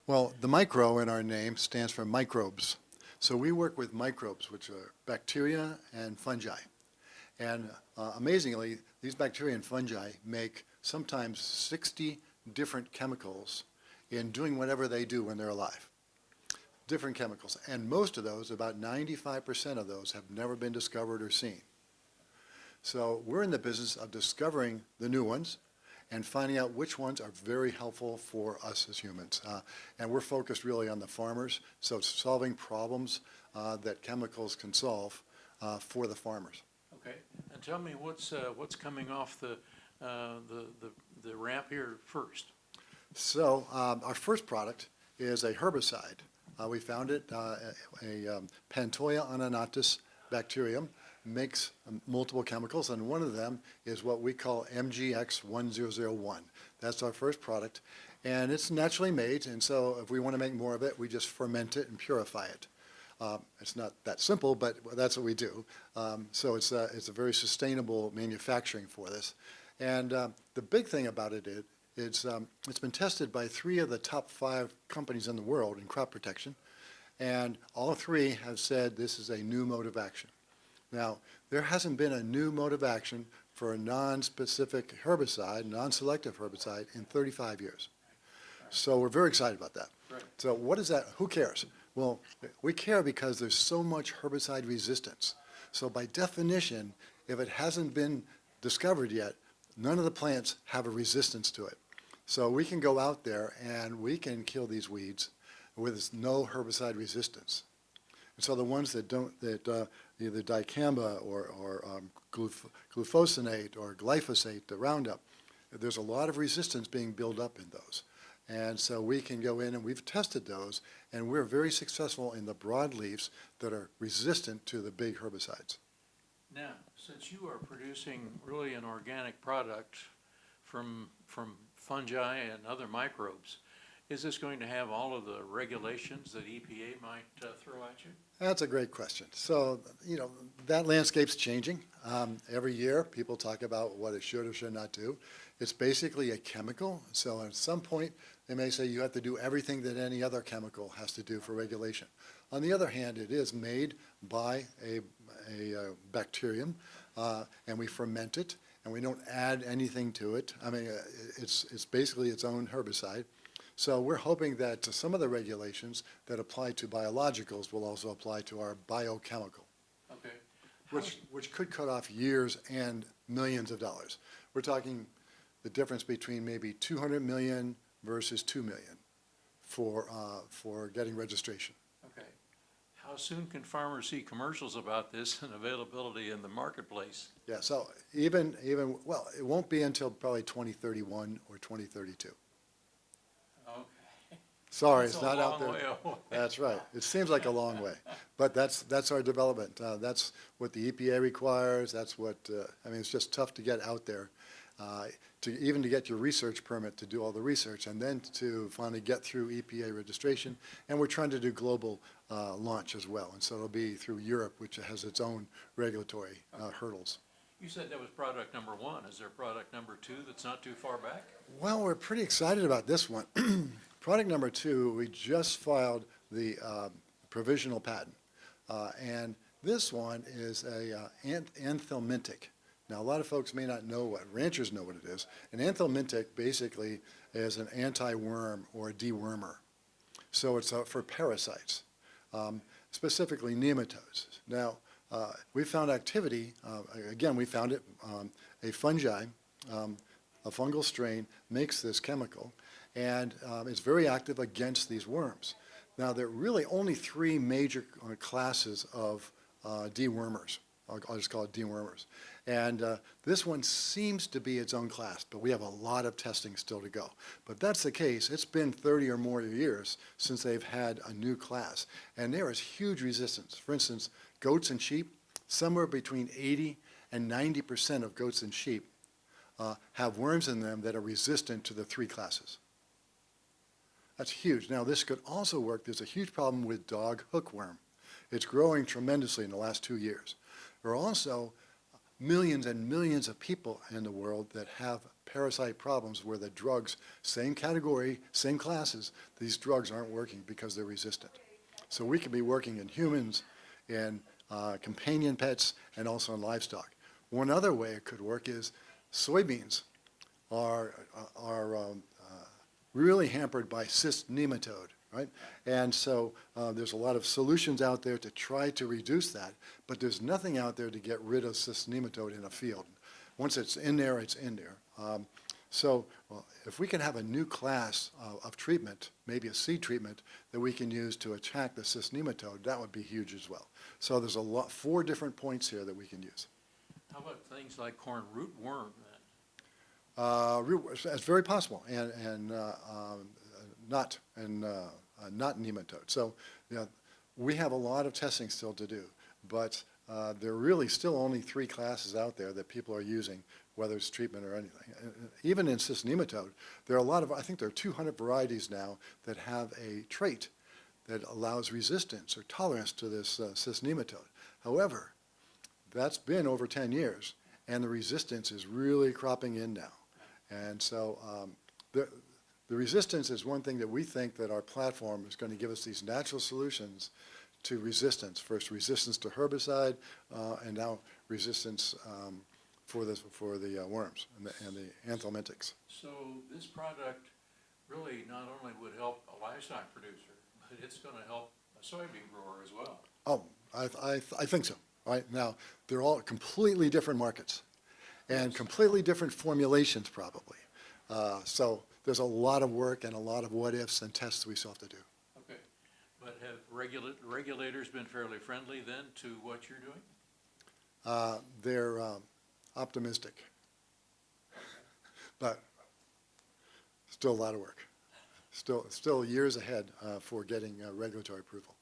Well, the micro in our name stands for microbes. So we work with microbes, which are bacteria and fungi. And amazingly, these bacteria and fungi make sometimes 60 different chemicals in doing whatever they do when they're alive. Different chemicals. And most of those, about 95% of those, have never been discovered or seen. So we're in the business of discovering the new ones and finding out which ones are very helpful for us as humans. And we're focused really on the farmers, so solving problems that chemicals can solve for the farmers. Okay, and tell me what's coming off the ramp here first. So our first product is a herbicide. We found it, a Pantoia ananatus bacterium makes multiple chemicals, and one of them is what we call MGX 1001. That's our first product, and it's naturally made, and so if we want to make more of it, we just ferment it and purify it. It's not that simple, but that's what we do. So it's a very sustainable manufacturing for this. And the big thing about it is it's been tested by 3 of the top 5 companies in the world in crop protection, and all 3 have said this is a new mode of action. Now, there hasn't been a new mode of action for a non-specific herbicide, non-selective herbicide, in 35 years. So we're very excited about that. Right. So what is that? Who cares? Well, we care because there's so much herbicide resistance. So by definition, if it hasn't been discovered yet, none of the plants have a resistance to it. So we can go out there and we can kill these weeds with no herbicide resistance. And so the ones that don't, either dicamba or glufosinate or glyphosate, the Roundup, there's a lot of resistance being built up in those. And so we can go in and we've tested those, and we're very successful in the broadleafs that are resistant to the big herbicides. Now, since you are producing really an organic product from fungi and other microbes, is this going to have all of the regulations that EPA might throw at you? That's a great question. So, that landscape's changing. Every year, people talk about what it should or should not do. It's basically a chemical. So at some point, they may say you have to do everything that any other chemical has to do for regulation. On the other hand, it is made by a bacterium, and we ferment it, and we don't add anything to it. I mean, it's basically its own herbicide. So we're hoping that some of the regulations that apply to biologicals will also apply to our biochemical, Okay. which could cut off years and millions of dollars. We're talking the difference between maybe 200 million versus 2 million for getting registration. Okay. How soon can farmers see commercials about this and availability in the marketplace? Yeah, so well, it won't be until probably 2031 or 2032. Okay. Sorry, That's it's not out there. way away. That's right. It seems like a long way, but that's our development. That's what the EPA requires. That's what I mean. It's just tough to get out there, to get your research permit to do all the research, and then to finally get through EPA registration. And we're trying to do global launch as well, and so it'll be through Europe, which has its own regulatory hurdles. You said that was product number 1. Is there product number 2 that's not too far back? Well, we're pretty excited about this one. Product number 2, we just filed the provisional patent, and this one is a anthelmintic. Now, a lot of folks may not know ranchers know what it is. An anthelmintic basically is an anti-worm or a dewormer. So it's for parasites, specifically nematodes. Now, we found activity, again, we found it, a fungi, a fungal strain makes this chemical, and it's very active against these worms. Now, there are really only 3 major classes of dewormers. I'll just call it dewormers. And this one seems to be its own class, but we have a lot of testing still to go. But if that's the case, it's been 30 or more years since they've had a new class, and there is huge resistance. For instance, goats and sheep, somewhere between 80 and 90% of goats and sheep have worms in them that are resistant to the 3 classes. That's huge. Now, this could also work. There's a huge problem with dog hookworm. It's growing tremendously in the last 2 years. There are also millions and millions of people in the world that have parasite problems where the drugs, same category, same classes, these drugs aren't working because they're resistant. So we could be working in humans, in companion pets, and also in livestock. One other way it could work is soybeans are really hampered by cyst nematode, right? And so there's a lot of solutions out there to try to reduce that, but there's nothing out there to get rid of cyst nematode in a field. Once it's in there, it's in there. So if we can have a new class of treatment, maybe a seed treatment, that we can use to attack the cyst nematode, that would be huge as well. So there's 4 different points here that we can use. How about things like corn rootworm then? It's very possible, and not nematode. So, we have a lot of testing still to do, but there are really still only 3 classes out there that people are using, whether it's treatment or anything. Even in cyst nematode, there are a lot of, I think there are 200 varieties now that have a trait that allows resistance or tolerance to this cyst nematode. However, that's been over 10 years, and the resistance is really cropping in now. And so the resistance is one thing that we think that our platform is going to give us these natural solutions to resistance. First, resistance to herbicide, and now resistance for the worms and the anthelmintics. So this product really not only would help a livestock producer, but it's going to help a soybean grower as well. Oh, I think so. Right now, they're all completely different markets and completely different formulations probably. So there's a lot of work and a lot of what ifs and tests we still have to do. Okay, but have regulators been fairly friendly then to what you're doing? They're optimistic, but still a lot of work. Still years ahead for getting regulatory approval.